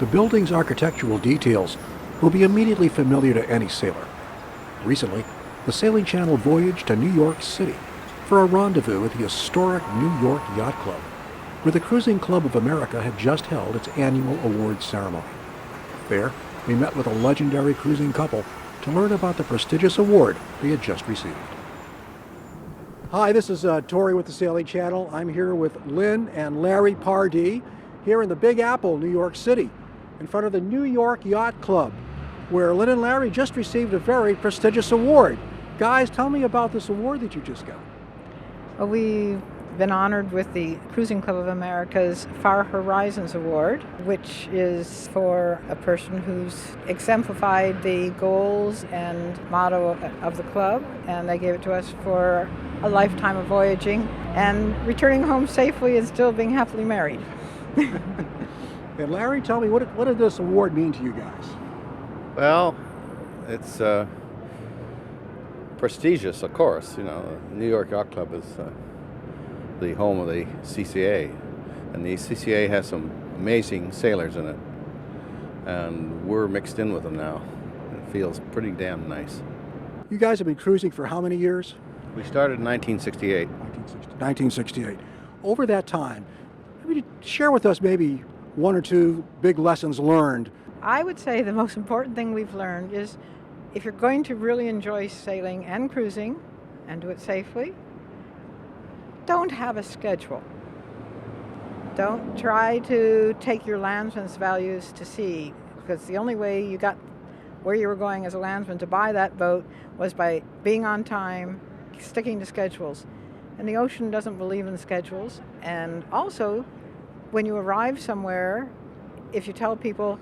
The building's architectural details will be immediately familiar to any sailor. Recently, the Sailing Channel voyaged to New York City for a rendezvous at the historic New York Yacht Club, where the Cruising Club of America had just held its annual awards ceremony. There, we met with a legendary cruising couple to learn about the prestigious award they had just received. Hi, this is Tori with the Sailing Channel. I'm here with Lin and Larry Pardey here in the Big Apple, New York City, in front of the New York Yacht Club, where Lin and Larry just received a very prestigious award. Guys, tell me about this award that you just got. Well, we've been honored with the Cruising Club of America's Far Horizons Award, which is for a person who's exemplified the goals and motto of the club, and they gave it to us for a lifetime of voyaging and returning home safely and still being happily married. And Larry, tell me, what did this award mean to you guys? Well, it's prestigious, of course. You know, New York Yacht Club is the home of the CCA, and the CCA has some amazing sailors in it, and we're mixed in with them now. It feels pretty damn nice. You guys have been cruising for how many years? We started in 1968. 1968. Over that time, maybe share with us maybe one or two big lessons learned. I would say the most important thing we've learned is if you're going to really enjoy sailing and cruising and do it safely, don't have a schedule. Don't try to take your landsman's values to sea, because the only way you got where you were going as a landsman to buy that boat was by being on time, sticking to schedules. And the ocean doesn't believe in schedules. And also, when you arrive somewhere, if you tell people,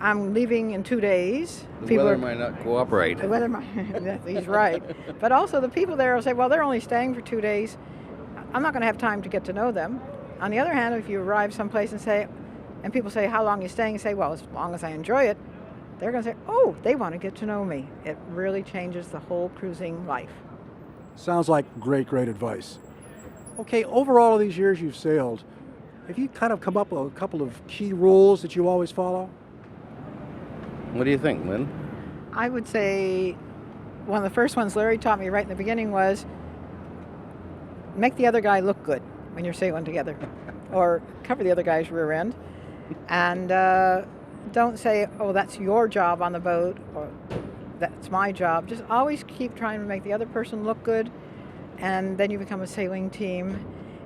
I'm leaving in 2 days. The weather might not cooperate. The weather might, he's right. But also the people there will say, well, they're only staying for 2 days. I'm not going to have time to get to know them. On the other hand, if you arrive someplace and people say, how long are you staying? You say, well, as long as I enjoy it. They're going to say, oh, they want to get to know me. It really changes the whole cruising life. Sounds like great advice. Okay, over all of these years you've sailed, have you kind of come up with a couple of key rules that you always follow? What do you think, Lynn? I would say one of the first ones Larry taught me right in the beginning was make the other guy look good when you're sailing together, or cover the other guy's rear end. And don't say, oh, that's your job on the boat, or that's my job. Just always keep trying to make the other person look good, and then you become a sailing team.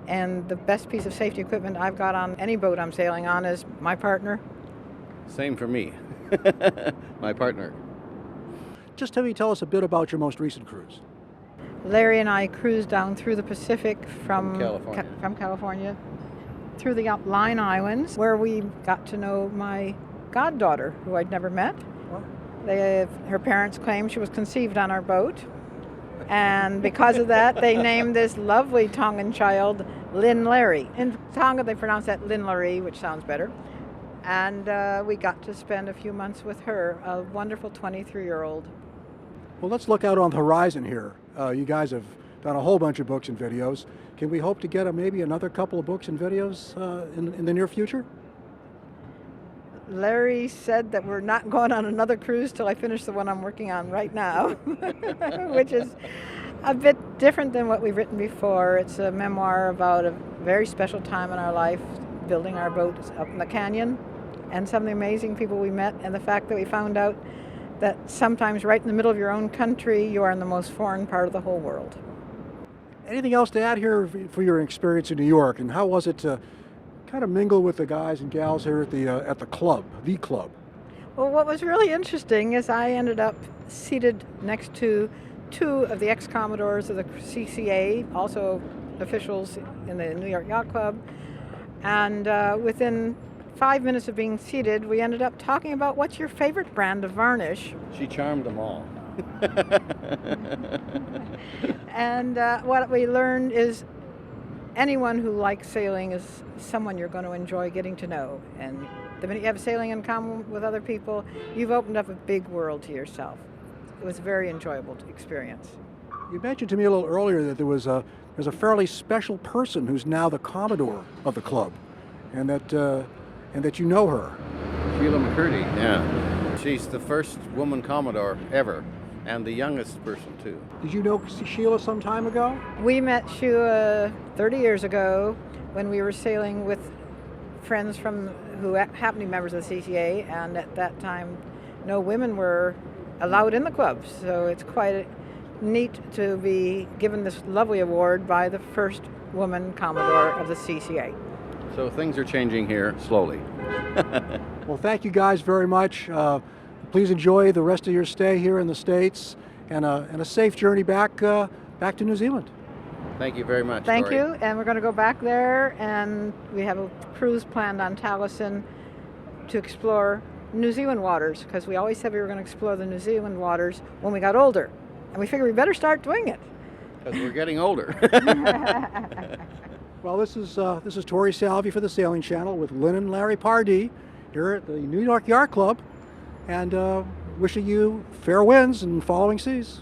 And the best piece of safety equipment I've got on any boat I'm sailing on is my partner. Same for me. My partner. Just tell us a bit about your most recent cruise. Larry and I cruised down through the Pacific from California through the Line Islands, where we got to know my goddaughter, who I'd never met. Her parents claimed she was conceived on our boat, and because of that, they named this lovely Tongan child Lin Larry. In Tonga, they pronounce that Lin Larry, which sounds better. And we got to spend a few months with her, a wonderful 23-year-old. Well, let's look out on the horizon here. You guys have done a whole bunch of books and videos. Can we hope to get maybe another couple of books and videos in the near future? Larry said that we're not going on another cruise till I finish the one I'm working on right now, which is a bit different than what we've written before. It's a memoir about a very special time in our life, building our boat up in the canyon, and some of the amazing people we met, and the fact that we found out that sometimes right in the middle of your own country, you are in the most foreign part of the whole world. Anything else to add here for your experience in New York, and how was it to kind of mingle with the guys and gals here at the club, the club? Well, what was really interesting is I ended up seated next to two of the ex-commodores of the CCA, also officials in the New York Yacht Club, and within 5 minutes of being seated, we ended up talking about what's your favorite brand of varnish. She charmed them all. And what we learned is anyone who likes sailing is someone you're going to enjoy getting to know. And the minute you have sailing in common with other people, you've opened up a big world to yourself. It was a very enjoyable experience. You mentioned to me a little earlier that there's a fairly special person who's now the Commodore of the club, and that you know her. She Sheila McCurdy. Yeah. She's the first woman Commodore ever, and the youngest person too. Did you know Sheila some time ago? We met Sheila 30 years ago when we were sailing with friends who happened to be members of the CCA, and at that time no women were allowed in the club. So it's quite neat to be given this lovely award by the first woman Commodore of the CCA. So things are changing here slowly. Well, thank you guys very much. Please enjoy the rest of your stay here in the States, and a safe journey back to New Zealand. Thank you very much. Thank Tori. you, and we're going to go back there, and we have a cruise planned on Taliesin to explore New Zealand waters, because we always said we were going to explore the New Zealand waters when we got older, and we figured we better start doing it. Because we're getting older. Well, this is Tori Salvi for the Sailing Channel with Lin and Larry Pardey here at the New York Yacht Club, and wishing you fair winds and following seas.